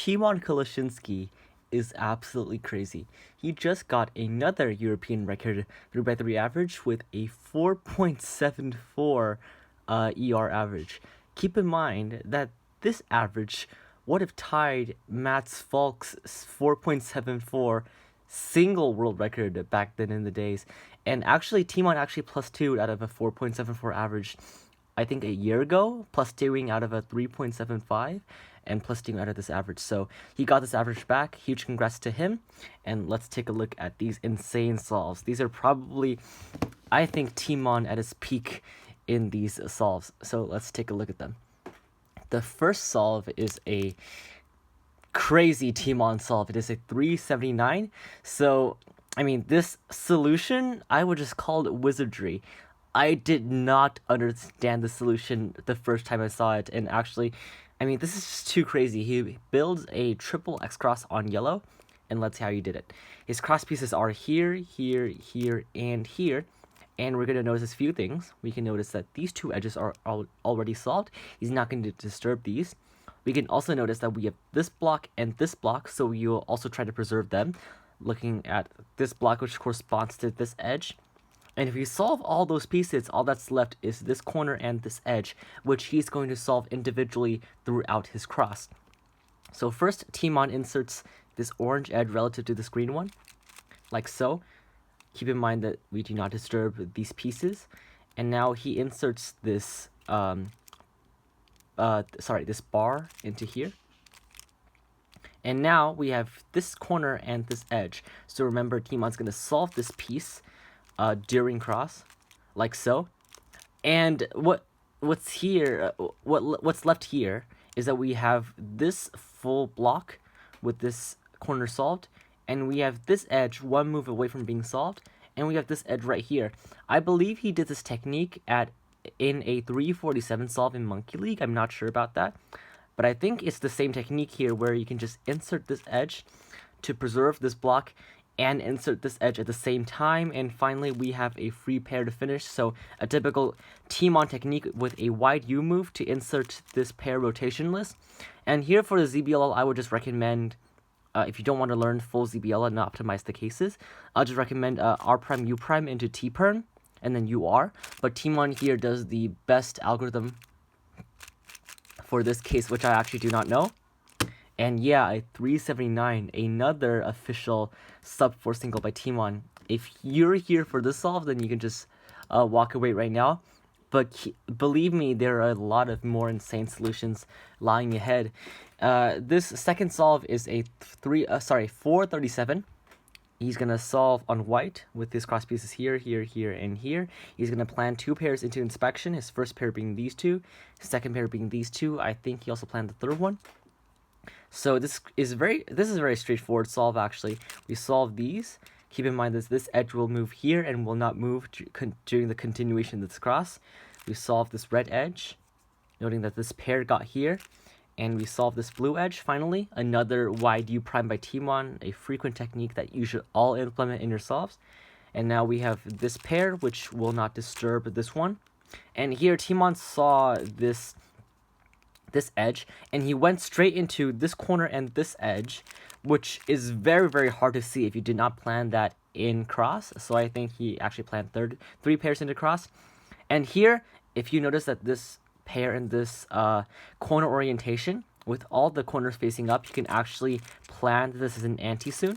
Tymon Koloshinsky is absolutely crazy. He just got another European record 3x3 average with a 4.74 ER average. Keep in mind that this average would have tied Mats Falk's 4.74 single world record back then in the days. And actually, Tymon actually plus 2 out of a 4.74 average, I think a year ago, plus 2ing out of a 3.75 and plus 2 out of this average. So he got this average back. Huge congrats to him. And let's take a look at these insane solves. These are probably, I think, Tymon at his peak in these solves. So let's take a look at them. The first solve is a crazy Tymon solve. It is a 379. So, I mean, this solution, I would just call it wizardry. I did not understand the solution the first time I saw it, and actually, I mean, this is just too crazy. He builds a triple X cross on yellow, and let's see how he did it. His cross pieces are here, here, here, and here, and we're going to notice a few things. We can notice that these two edges are already solved. He's not going to disturb these. We can also notice that we have this block and this block, so we will also try to preserve them, looking at this block which corresponds to this edge. And if we solve all those pieces, all that's left is this corner and this edge, which he's going to solve individually throughout his cross. So first, Tymon inserts this orange edge relative to this green one, like so. Keep in mind that we do not disturb these pieces. And now he inserts this, this bar into here. And now we have this corner and this edge. So remember, Tymon's going to solve this piece during cross, like so. And what's here, what's left here is that we have this full block with this corner solved, and we have this edge one move away from being solved, and we have this edge right here. I believe he did this technique in a 347 solve in Monkey League. I'm not sure about that, but I think it's the same technique here where you can just insert this edge to preserve this block and insert this edge at the same time, and finally we have a free pair to finish. So a typical Tymon technique with a wide U move to insert this pair rotationless. And here for the ZBL, I would just recommend, if you don't want to learn full ZBL and optimize the cases, I'll just recommend R prime U prime into T perm and then UR. But Tymon here does the best algorithm for this case, which I actually do not know. And yeah, a 379, another official sub 4 single by Tymon. If you're here for this solve, then you can just walk away right now. But believe me, there are a lot of more insane solutions lying ahead. This second solve is a 437. He's going to solve on white with his cross pieces here, here, here, and here. He's going to plan two pairs into inspection, his first pair being these two, his second pair being these two. I think he also planned the third one. So this is a very straightforward solve, actually. We solve these. Keep in mind that this edge will move here and will not move during the continuation of this cross. We solve this red edge, noting that this pair got here. And we solve this blue edge, finally. Another wide U prime by Tymon, a frequent technique that you should all implement in your solves. And now we have this pair, which will not disturb this one. And here, Tymon saw this edge, and he went straight into this corner and this edge, which is very, very hard to see if you did not plan that in cross. So I think he actually planned three pairs into cross. And here, if you notice that this pair in this corner orientation, with all the corners facing up, you can actually plan this as an anti-soon.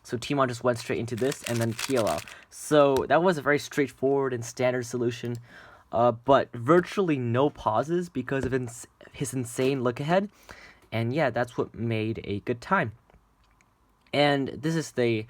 So Tymon just went straight into this and then PLL. So that was a very straightforward and standard solution, but virtually no pauses because of his insane look ahead. And yeah, that's what made a good time. And this is the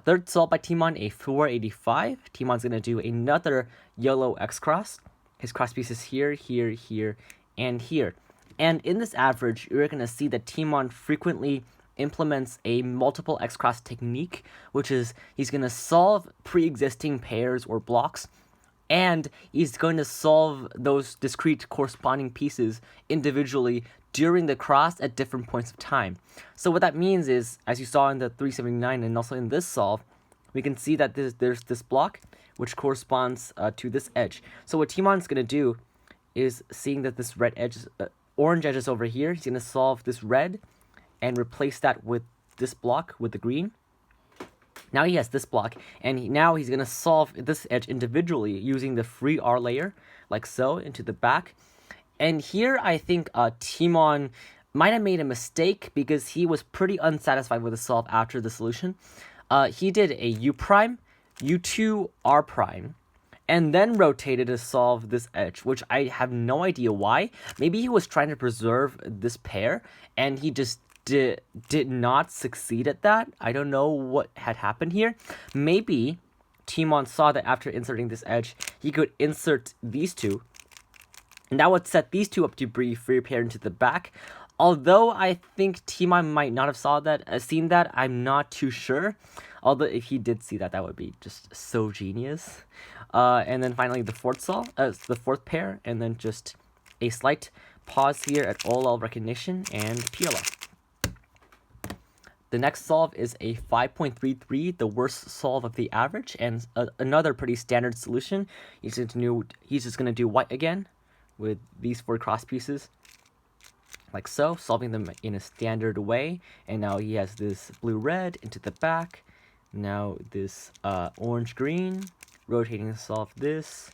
third solve by Tymon, a 485. Tymon's going to do another yellow X cross. His cross pieces here, here, here, and here. And in this average, you're going to see that Tymon frequently implements a multiple X cross technique, which is he's going to solve pre-existing pairs or blocks, and he's going to solve those discrete corresponding pieces individually during the cross at different points of time. So what that means is, as you saw in the 379 and also in this solve, we can see that there's this block which corresponds to this edge. So what Tymon's going to do is, seeing that this red edge, orange edge is over here, he's going to solve this red and replace that with this block with the green. Now he has this block, and now he's going to solve this edge individually using the free R layer, like so, into the back. And here I think Tymon might have made a mistake because he was pretty unsatisfied with the solve after the solution. He did a U prime, U2, R prime, and then rotated to solve this edge, which I have no idea why. Maybe he was trying to preserve this pair, and he just did not succeed at that. I don't know what had happened here. Maybe Tymon saw that after inserting this edge, he could insert these two, and that would set these two up to be free pair into the back. Although I think Tymon might not have seen that, I'm not too sure. Although if he did see that, that would be just so genius. And then finally the fourth pair, and then just a slight pause here at OLL recognition and PLL. The next solve is a 5.33, the worst solve of the average, and another pretty standard solution. He's just gonna do white again with these 4 cross pieces, like so, solving them in a standard way. And now he has this blue-red into the back. Now this orange-green, rotating to solve this,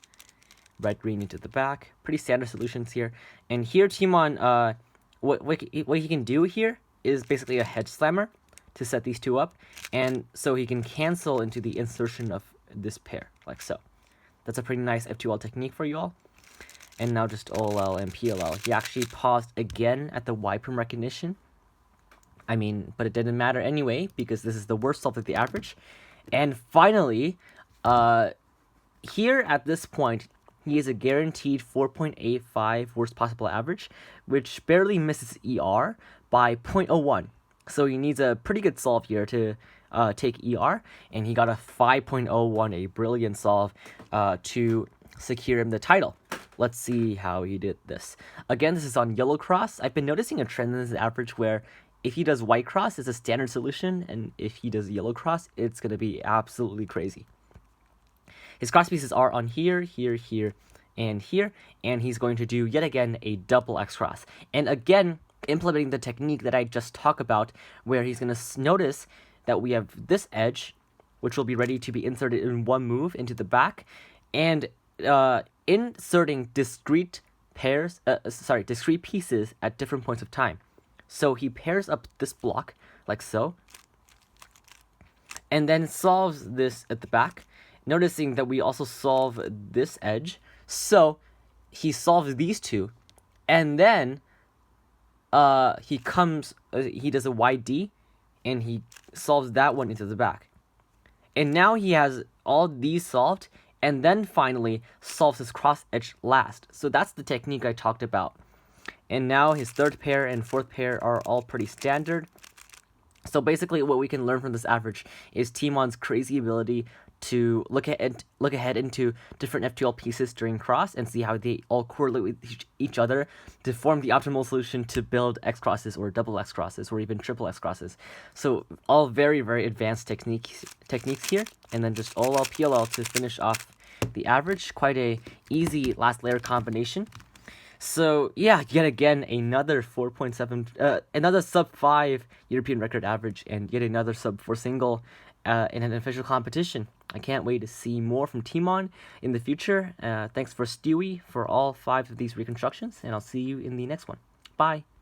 red-green into the back. Pretty standard solutions here. And here Tymon, what he can do here is basically a hedge slammer to set these two up, and so he can cancel into the insertion of this pair, like so. That's a pretty nice F2L technique for you all. And now just OLL and PLL. He actually paused again at the Y prime recognition. I mean, but it didn't matter anyway, because this is the worst solve of the average. And finally, here at this point, he is a guaranteed 4.85 worst possible average, which barely misses ER by 0.01. So he needs a pretty good solve here to take ER, and he got a 5.01, a brilliant solve to secure him the title. Let's see how he did this. Again, this is on yellow cross. I've been noticing a trend in this average where if he does white cross, it's a standard solution, and if he does yellow cross, it's going to be absolutely crazy. His cross pieces are on here, here, here, and here, and he's going to do yet again a double X cross. And again, implementing the technique that I just talked about, where he's going to notice that we have this edge, which will be ready to be inserted in one move into the back, and inserting discrete pieces at different points of time. So he pairs up this block, like so, and then solves this at the back, noticing that we also solve this edge. So he solves these two, and then he does a YD, and he solves that one into the back. And now he has all these solved, and then finally solves his cross edge last. So that's the technique I talked about. And now his third pair and fourth pair are all pretty standard. So basically what we can learn from this average is Tymon's crazy ability to look ahead into different F2L pieces during cross and see how they all correlate with each other to form the optimal solution to build X crosses or double X crosses or even triple X crosses. So all very, very advanced techniques here, and then just OLL PLL to finish off the average. Quite a easy last layer combination. So yeah, yet again another 4.7, another sub 5 European record average, and yet another sub 4 single in an official competition. I can't wait to see more from Tymon in the future. Thanks for Stewie for all 5 of these reconstructions, and I'll see you in the next one. Bye.